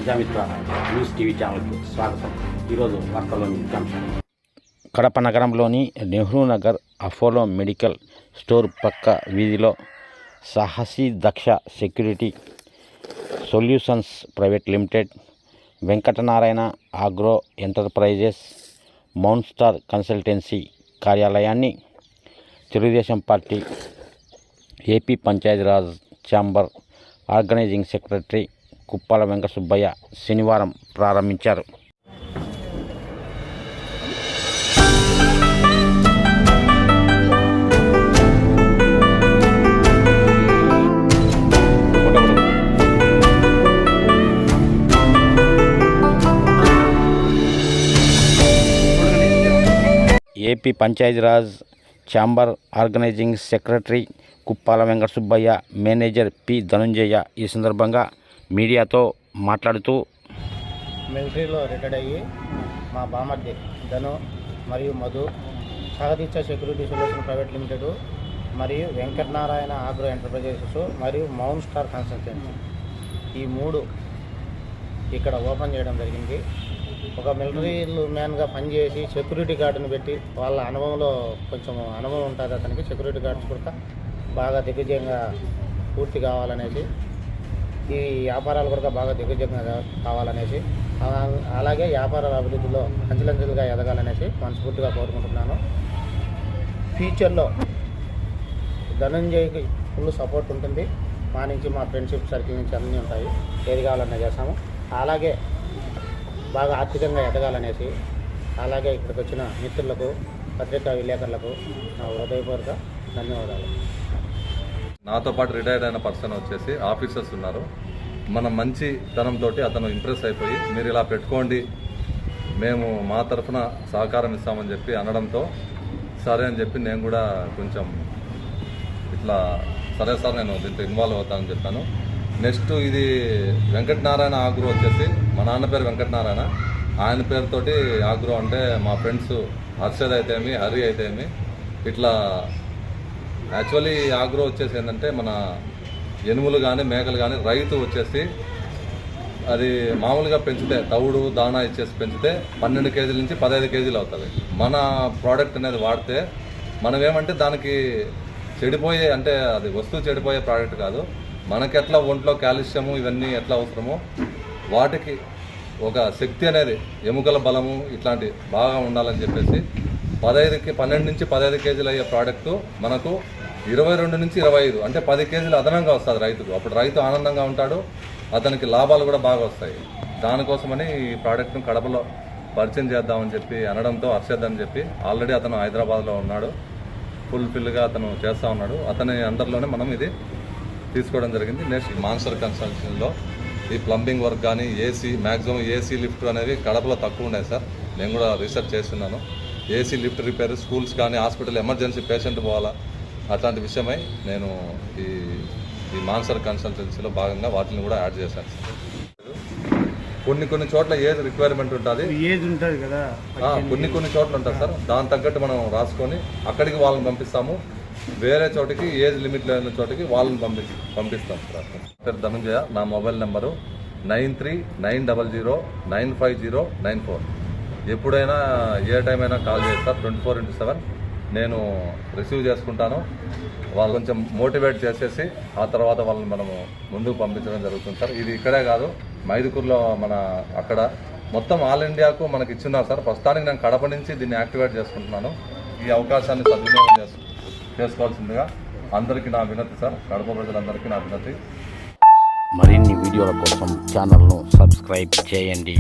Prajamitra news TV ఛానల్కి స్వాగతం. ఈరోజు వార్తల్లోని ముఖ్యాంశాలు. కడప నగరంలోని Nehru Nagar Apollo medical store పక్క వీధిలో Sahasi Daksha security solutions private limited, Venkatanarayana agro enterprises, mount star consultancy కార్యాలయాన్ని Telugu Desam party AP Panchayati Raj chamber organising secretary Kuppala Venkata Subbaiah శనివారం ప్రారంభించారు. AP Panchayati Raj chamber organising secretary Kuppala Venkata Subbaiah, manager P Dhanunjaya ఈ సందర్భంగా మీడియాతో మాట్లాడుతూ, మిలిటరీలో రిటైర్డ్ అయ్యి మా బామర్ది ధను మరియు Madhu, Sahadiksha security solution private limited మరియు వెంకటనారాయణ ఆగ్రో ఎంటర్ప్రైజెస్ మరియు మౌంట్ స్టార్ కన్సల్టెన్సీ ఈ మూడు ఇక్కడ ఓపెన్ చేయడం జరిగింది. ఒక మిలిటరీ మ్యాన్గా పనిచేసి సెక్యూరిటీ గార్డును పెట్టి వాళ్ళ అనుభవంలో కొంచెం అనుభవం ఉంటుంది అతనికి. సెక్యూరిటీ గార్డ్స్ కూడా బాగా దిగ్విజయంగా పూర్తి కావాలనేసి, ఈ వ్యాపారాలు కూడా బాగా దిగ్విజయంగా కావాలనేసి, అలాగే వ్యాపారాల అభివృద్ధిలో అంచెలంచెలుగా ఎదగాలనేసి మనస్ఫూర్తిగా కోరుకుంటున్నాను. ఫ్యూచర్లో ధనంజయ్కి ఫుల్ సపోర్ట్ ఉంటుంది. మా నుంచి మా ఫ్రెండ్షిప్ సర్కిల్ నుంచి అన్నీ ఉంటాయి. ఏది కావాలన్నా చేస్తాము. అలాగే బాగా ఆర్థికంగా ఎదగాలనేసి, అలాగే ఇక్కడికి వచ్చిన మిత్రులకు, పత్రికా విలేకరులకు నా హృదయపూర్వక ధన్యవాదాలు. నాతో పాటు రిటైర్డ్ అయిన పర్సన్ వచ్చేసి ఆఫీసర్స్ ఉన్నారు. మన మంచి తనంతో అతను ఇంప్రెస్ అయిపోయి, మీరు ఇలా పెట్టుకోండి, మేము మా తరఫున సహకారం ఇస్తామని చెప్పి అనడంతో సరే అని చెప్పి నేను కూడా కొంచెం ఇట్లా సరే సార్ నేను దీంట్లో ఇన్వాల్వ్ అవుతానని చెప్పాను. నెక్స్ట్ ఇది వెంకటనారాయణ ఆగ్రో వచ్చేసి మా నాన్న పేరు వెంకటనారాయణ, ఆయన పేరుతోటి ఆగ్రో అంటే మా ఫ్రెండ్స్ హర్షద్ అయితేమి, హరి అయితేమి, ఇట్లా యాక్చువల్లీ ఆగ్రో వచ్చేసి ఏంటంటే మన ఎనుములు కానీ మేకలు కానీ రైతు వచ్చేసి అది మామూలుగా పెంచితే తవుడు దానా ఇచ్చేసి పెంచితే 12 కేజీల నుంచి 15 కేజీలు అవుతుంది. మన ప్రోడక్ట్ అనేది వాడితే మనం ఏమంటే దానికి చెడిపోయే, అంటే అది వస్తువు చెడిపోయే ప్రోడక్ట్ కాదు, మనకి ఎట్లా ఒంట్లో కాల్షియము ఇవన్నీ ఎట్లా అవసరమో వాటికి ఒక శక్తి అనేది, ఎముకల బలము ఇట్లాంటి బాగా ఉండాలని చెప్పేసి 12 నుంచి 15 కేజీలు అయ్యే ప్రోడక్టు మనకు 22 నుంచి 25 అంటే 10 కేజీలు అదనంగా వస్తుంది రైతుకు. అప్పుడు రైతు ఆనందంగా ఉంటాడు, అతనికి లాభాలు కూడా బాగా వస్తాయి. దానికోసమని ఈ ప్రోడక్ట్ను కడపలో పరిచయం చేద్దామని చెప్పి అనడంతో హర్షద్ అని చెప్పి, ఆల్రెడీ అతను హైదరాబాద్లో ఉన్నాడు, ఫుల్ఫిల్గా అతను చేస్తూ ఉన్నాడు. అతని అండర్లోనే మనం ఇది తీసుకోవడం జరిగింది. నెక్స్ట్ మాన్స్టర్ కన్స్ట్రక్షన్లో ఈ ప్లంబింగ్ వర్క్ కానీ ఏసీ, మ్యాక్సిమం ఏసీ లిఫ్ట్ అనేవి కడపలో తక్కువ ఉన్నాయి సార్. నేను కూడా రీసెర్చ్ చేస్తున్నాను. ఏసీ లిఫ్ట్ రిపేర్, స్కూల్స్ కానీ హాస్పిటల్ ఎమర్జెన్సీ పేషెంట్ పోవాలా, అట్లాంటి విషయమై నేను ఈ మాన్స్టర్ కన్సల్టెన్సీలో భాగంగా వాటిని కూడా యాడ్ చేశాను సార్. కొన్ని చోట్ల ఏజ్ రిక్వైర్మెంట్ ఉంటుంది, ఏజ్ ఉంటుంది కదా, కొన్ని చోట్ల ఉంటుంది సార్. దాని తగ్గట్టు మనం రాసుకొని అక్కడికి వాళ్ళని పంపిస్తాము. వేరే చోటికి ఏజ్ లిమిట్ లేని చోటికి వాళ్ళని పంపిస్తాం సార్. ధనుంజయ, నా మొబైల్ నెంబరు 9390095094. ఎప్పుడైనా ఏ టైం అయినా కాల్ చేస్తారు, 24/7 నేను రిసీవ్ చేసుకుంటాను. వాళ్ళు కొంచెం మోటివేట్ చేసేసి ఆ తర్వాత వాళ్ళని మనము ముందుకు పంపించడం జరుగుతుంది సార్. ఇది ఇక్కడే కాదు, మైదుకూరులో మన అక్కడ మొత్తం ఆల్ ఇండియాకు మనకి ఇచ్చున్నారు సార్. ప్రస్తుతానికి నేను కడప నుంచి దీన్ని యాక్టివేట్ చేసుకుంటున్నాను. ఈ అవకాశాన్ని సద్వినియోగం చేసుకోవాల్సిందిగా అందరికీ నా వినతి సార్, కడప ప్రజలందరికీ నా వినతి. మరిన్ని వీడియోల కోసం ఛానల్ను సబ్స్క్రైబ్ చేయండి.